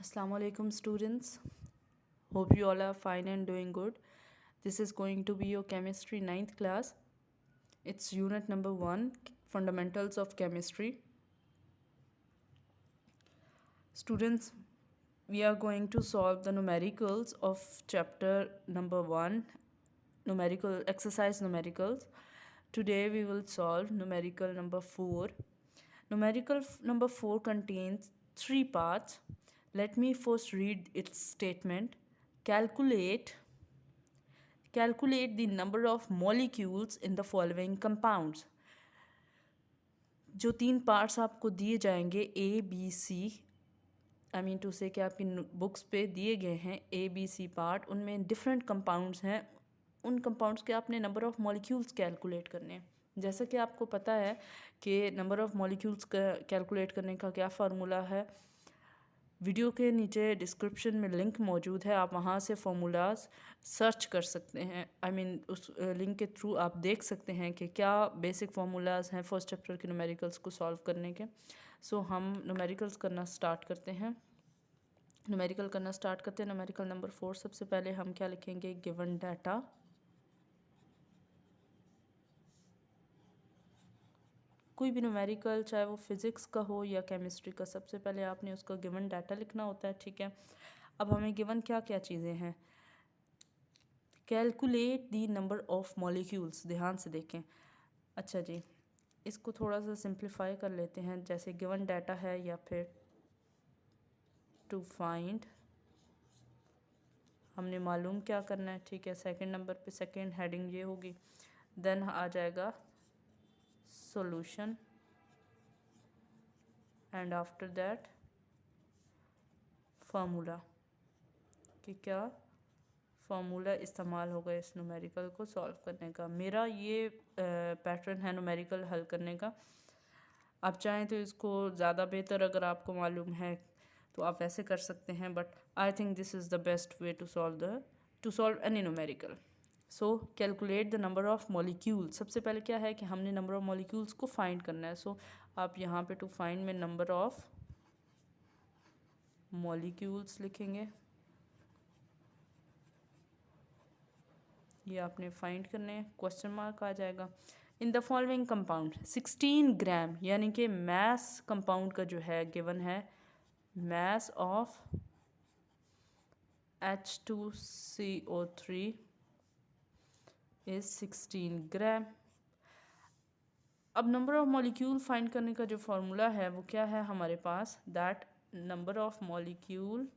Assalamu alaikum students. Hope you all are fine and doing good. This is going to be your chemistry ninth class. It's unit number 1, fundamentals of chemistry. Students, we are going to solve the numericals of chapter number 1, numerical exercise numericals. Today we will solve numerical number 4. Numerical number 4 contains 3 parts. Let me first read its statement. Calculate the number of molecules in the following compounds. जो 3 parts आपको दिए जाएंगे ABC, I mean to से कि आपकी books पे दिए गए हैं ABC पार्ट, उनमें डिफरेंट कंपाउंड्स हैं. उन कंपाउंड्स के आपने नंबर ऑफ़ मॉलिक्यूल्स कैलकुलेट करने हैं. जैसा कि आपको पता है कि नंबर ऑफ़ मॉलिक्यूल्स का कैलकुलेट करने का क्या फार्मूला है. वीडियो के नीचे डिस्क्रिप्शन में लिंक मौजूद है, आप वहाँ से फार्मूलाज सर्च कर सकते हैं. आई मीन उस लिंक के थ्रू आप देख सकते हैं कि क्या बेसिक फार्मूलाज हैं फर्स्ट चैप्टर के न्यूमेरिकल्स को सॉल्व करने के. सो हम न्यूमेरिकल्स करना स्टार्ट करते हैं. न्यूमेरिकल नंबर 4 सबसे पहले हम क्या लिखेंगे, गिवन डाटा. कोई भी न्यूमेरिकल चाहे वो फिज़िक्स का हो या केमिस्ट्री का, सबसे पहले आपने उसका गिवन डाटा लिखना होता है. ठीक है, अब हमें गिवन क्या क्या चीज़ें हैं. Calculate the number of molecules, ध्यान से देखें. अच्छा जी, इसको थोड़ा सा सिंप्लीफाई कर लेते हैं. जैसे गिवन डाटा है या फिर टू फाइंड, हमने मालूम क्या करना है. ठीक है, सेकंड नंबर पे सेकंड हेडिंग ये होगी. देन आ जाएगा solution and after that formula, कि क्या फार्मूला इस्तेमाल होगा इस न्यूमेरिकल को सॉल्व करने का. मेरा ये पैटर्न है न्यूमेरिकल हल करने का. आप चाहें तो इसको ज़्यादा बेहतर अगर आपको मालूम है तो आप वैसे कर सकते हैं, but I think this is the best way to solve any numerical. So calculate the number of molecule. सबसे पहले क्या है कि हमने नंबर ऑफ़ मॉलिक्यूल्स को फाइंड करना है. सो आप यहाँ पे टू फाइंड में नंबर ऑफ़ मॉलिक्यूल्स लिखेंगे. ये आपने फाइंड करने हैं. क्वेश्चन मार्क आ जाएगा. इन द फॉलोइंग कंपाउंड 16 ग्राम, यानी कि मैस कंपाउंड का जो है गिवन है, मैस ऑफ H2CO3 इज 16 ग्राम. अब नंबर ऑफ मॉलिक्यूल फाइंड करने का जो फार्मूला है वो क्या है हमारे पास, दैट नंबर ऑफ मॉलिक्यूल,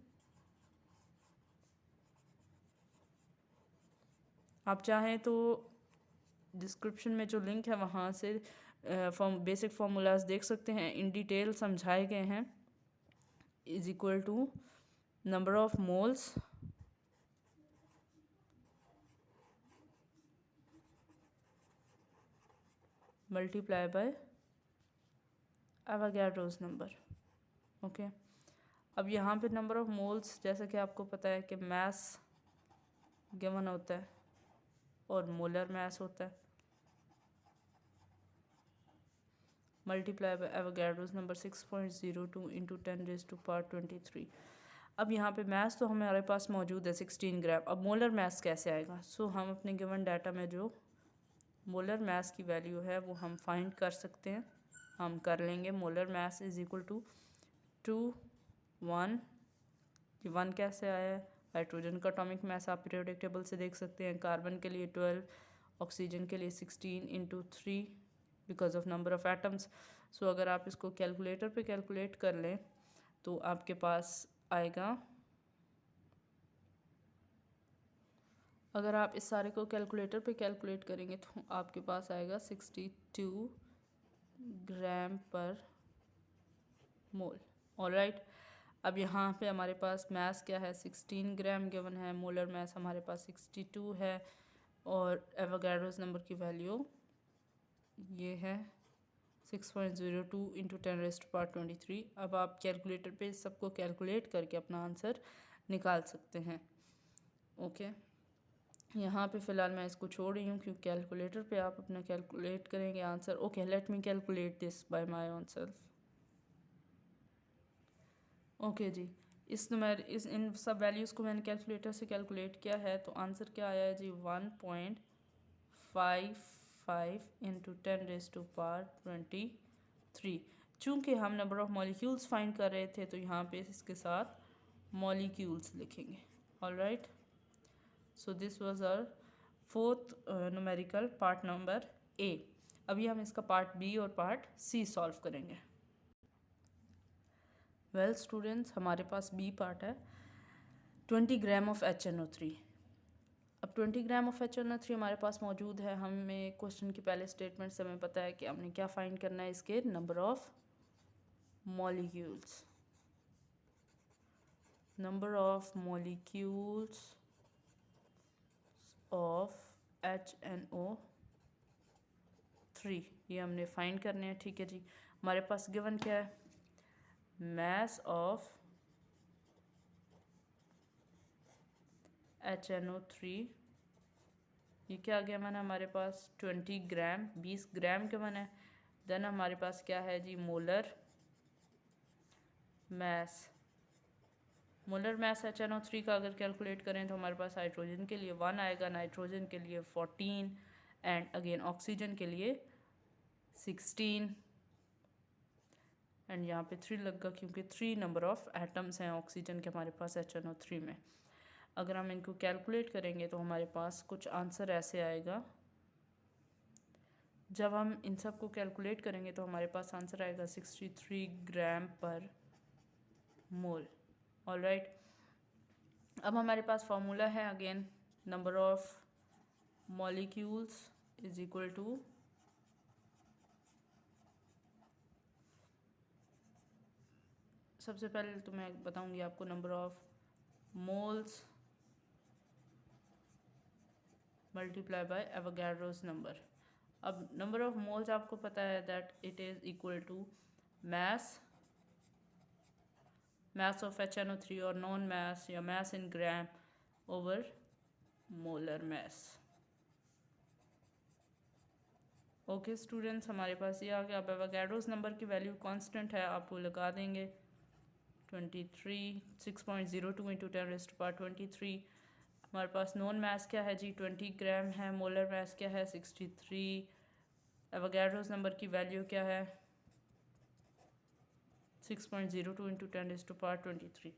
आप चाहें तो डिस्क्रिप्शन में जो लिंक है वहाँ से बेसिक फार्मूलाज देख सकते हैं, इन डिटेल समझाए गए हैं. Is equal to number of moles multiply by Avogadro's number. Okay, अब यहाँ पे नंबर ऑफ मोल्स, जैसा कि आपको पता है कि मैस गिवन होता है और मोलर मैस होता है, multiply by Avogadro's number 6.02 into 10⁻23. अब यहाँ पे मैस तो हमारे पास मौजूद है 16 ग्राम. अब मोलर मैस कैसे आएगा. सो हम अपने गिवन डाटा में जो मोलर मैस की वैल्यू है वो हम फाइंड कर सकते हैं. हम कर लेंगे. Molar mass is equal to 1. ये 1 कैसे आया है, हाइड्रोजन का एटॉमिक मैस आप पीरियोडिक टेबल से देख सकते हैं. कार्बन के लिए 12, ऑक्सीजन के लिए 16 into 3 because of number of atoms. So अगर आप इसको कैलकुलेटर पे कैलकुलेट कर लें तो आपके पास आएगा, अगर आप इस सारे को कैलकुलेटर पे कैलकुलेट करेंगे तो आपके पास आएगा 62 ग्राम पर मोल. ऑलराइट, अब यहाँ पे हमारे पास मैस क्या है, 16 ग्राम गिवन है. मोलर मैस हमारे पास 62 है और एवोगाड्रोस नंबर की वैल्यू ये है 6.02 इंटू 10⁻23. अब आप कैलकुलेटर पे सबको कैलकुलेट करके अपना आंसर निकाल सकते हैं. ओके, यहाँ पे फ़िलहाल मैं इसको छोड़ रही हूँ क्योंकि कैलकुलेटर पे आप अपना कैलकुलेट करेंगे answer. Okay, let me calculate this by my own self. Okay जी, इस इन सब वैल्यूज़ को मैंने कैलकुलेटर से कैलकुलेट किया है, तो आंसर क्या आया है जी 1.55 इंटू 10⁻23। चूँकि हम नंबर ऑफ़ मॉलिक्यूल्स फाइंड कर रहे थे तो यहाँ पे इसके साथ मॉलिक्यूल्स लिखेंगे। Alright, so this was our fourth numerical part number A. अभी हम इसका पार्ट बी और पार्ट सी सॉल्व करेंगे। वेल स्टूडेंट्स, हमारे पास बी पार्ट है 20 ग्राम ऑफ HNO3। अब 20 ग्राम ऑफ HNO3 हमारे पास मौजूद है। हमें क्वेश्चन की पहले स्टेटमेंट से हमें पता है कि हमने क्या फाइंड करना है, इसके number of molecules. Number of molecules of HNO3 ये हमने फाइंड करने हैं। ठीक है जी, हमारे पास गिवन क्या है, मास ऑफ HNO3 ये क्या आ गया मैंने हमारे पास 20 ग्राम, 20 ग्राम के मैंने। देन हमारे पास क्या है जी molar mass. Molar mass HNO3 का अगर कैलकुलेट करें तो हमारे पास हाइड्रोजन के लिए 1 आएगा, नाइट्रोजन के लिए 14 एंड अगेन ऑक्सीजन के लिए 16 एंड यहाँ पे 3 लगा क्योंकि 3 नंबर ऑफ एटम्स हैं ऑक्सीजन के हमारे पास HNO3 में। अगर हम इनको कैलकुलेट करेंगे तो हमारे पास कुछ आंसर ऐसे आएगा। जब हम इन सब को कैलकुलेट करेंगे तो हमारे पास आंसर आएगा 63 ग्राम पर मोल। ऑलराइट, अब हमारे पास फॉर्मूला है again, number of molecules is equal to सबसे पहले तो मैं बताऊंगी आपको number of moles multiply by Avogadro's number. अब नंबर ऑफ मोल्स आपको पता है that it is equal to mass of HNO3 और नॉन मास या mass in gram over molar mass. Okay students, हमारे पास ये आ गया। अब एवोगाड्रोस नंबर की वैल्यू कांस्टेंट है, आप वो लगा देंगे 23 6.02 इंटू 10⁻23। हमारे पास नॉन मास क्या है जी 20 ग्राम है, मोलर मास क्या है 63, एवोगाड्रोस नंबर की वैल्यू क्या है 6.02 इंटू 10⁻23।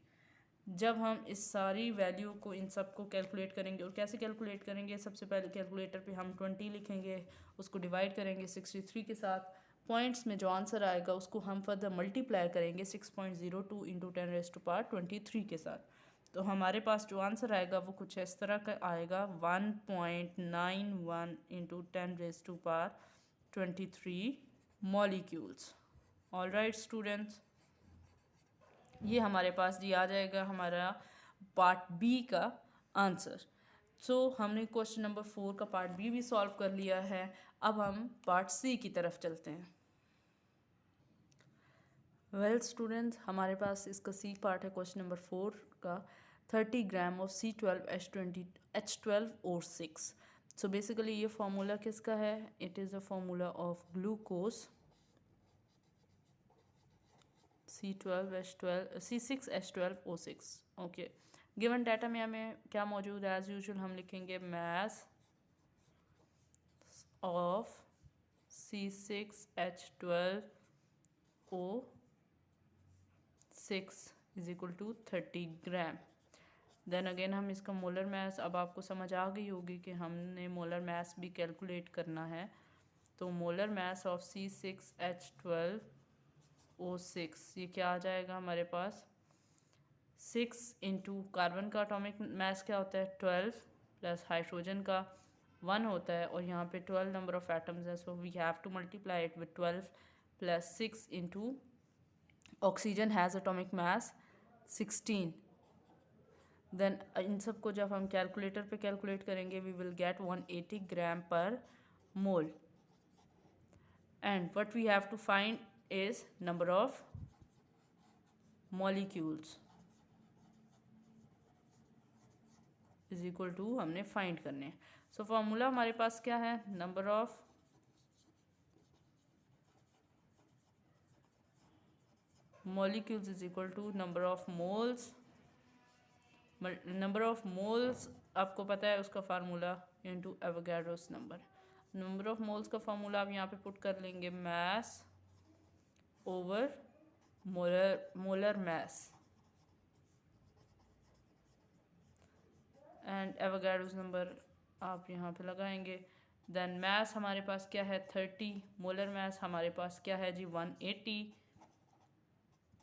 जब हम इस सारी वैल्यू को इन सब को कैलकुलेट करेंगे, और कैसे कैलकुलेट करेंगे, सबसे पहले कैलकुलेटर पे हम 20 लिखेंगे, उसको डिवाइड करेंगे 63 के साथ, पॉइंट्स में जो आंसर आएगा उसको हम फर्दर मल्टीप्लाई करेंगे 6.02 इंटू 10⁻23 के साथ। तो हमारे पास जो आंसर आएगा वो कुछ इस तरह का आएगा 1.91 इंटू 10⁻23 मॉलिक्यूल्स। ऑलराइट स्टूडेंट्स, ये हमारे पास जी आ जाएगा हमारा पार्ट बी का आंसर। सो हमने क्वेश्चन नंबर 4 का पार्ट बी भी सॉल्व कर लिया है। अब हम पार्ट सी की तरफ चलते हैं। वेल स्टूडेंट्स, हमारे पास इसका सी पार्ट है क्वेश्चन नंबर 4 का 30 gram of C12H12O6। So basically ये फार्मूला किसका है, it is a formula of glucose C6H12O6। Okay, given data में हमें क्या मौजूद है, एज यूजुअल हम लिखेंगे mass of C6H12O6 is equal to 30 gram. Then again हम इसका मोलर मास, अब आपको समझ आ गई होगी कि हमने मोलर मास भी कैलकुलेट करना है। तो मोलर मास ऑफ C6H12O6 ये क्या आ जाएगा हमारे पास 6 इंटू कार्बन का एटॉमिक मास क्या होता है 12 प्लस हाइड्रोजन का 1 होता है, और यहाँ पे 12 नंबर ऑफ एटम्स है, so we have to multiply it with 12 plus 6 into oxygen has atomic mass 16। Then इन सब को जब हम कैलकुलेटर पे कैलकुलेट करेंगे वी विल गेट 180 ग्राम पर mole, and what we have to find is number of molecules is equal to हमने find करने। सो फॉर्मूला हमारे पास क्या है, number of molecules is equal to number of moles number of moles आपको पता है उसका formula into Avogadro's number. Number of moles का फार्मूला आप यहाँ पे पुट कर लेंगे mass over molar mass and Avogadro's number आप यहाँ पे लगाएंगे। देन मास हमारे पास क्या है 30, मोलर मास हमारे पास क्या है जी 180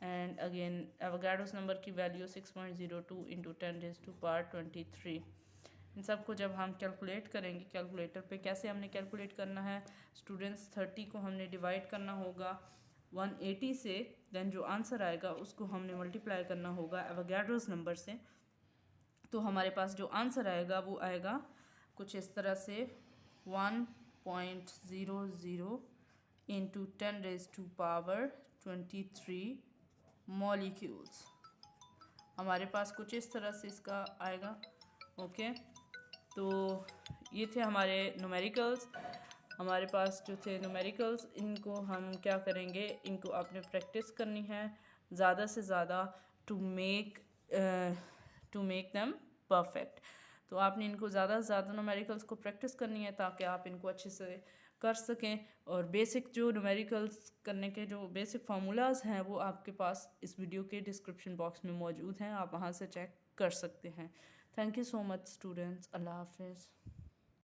एंड अगेन एवोगाड्रोस नंबर की वैल्यू 6.02 इंटू 10⁻23। इन सब को जब हम कैलकुलेट करेंगे कैलकुलेटर पे, कैसे हमने कैलकुलेट करना है स्टूडेंट्स, 30 को हमने डिवाइड करना होगा 180 से, देन जो आंसर आएगा उसको हमने मल्टीप्लाई करना होगा एवोगाड्रोस नंबर से। तो हमारे पास जो आंसर आएगा वो आएगा कुछ इस तरह से 1.00 इंटू 10⁻23 मॉलिक्यूल्स। हमारे पास कुछ इस तरह से इसका आएगा। ओके, तो ये थे हमारे न्यूमेरिकल्स। हमारे पास जो थे न्यूमेरिकल्स, इनको हम क्या करेंगे, इनको आपने प्रैक्टिस करनी है ज़्यादा से ज़्यादा टू मेक देम परफेक्ट। तो आपने इनको ज़्यादा से ज़्यादा न्यूमेरिकल्स को प्रैक्टिस करनी है ताकि आप इनको अच्छे से कर सकें। और बेसिक जो न्यूमेरिकल्स करने के जो बेसिक फार्मूलाज हैं वो आपके पास इस वीडियो के डिस्क्रिप्शन बॉक्स में मौजूद हैं, आप वहाँ से चेक कर सकते हैं। Thank you so much students, अल्लाह हाफिज़।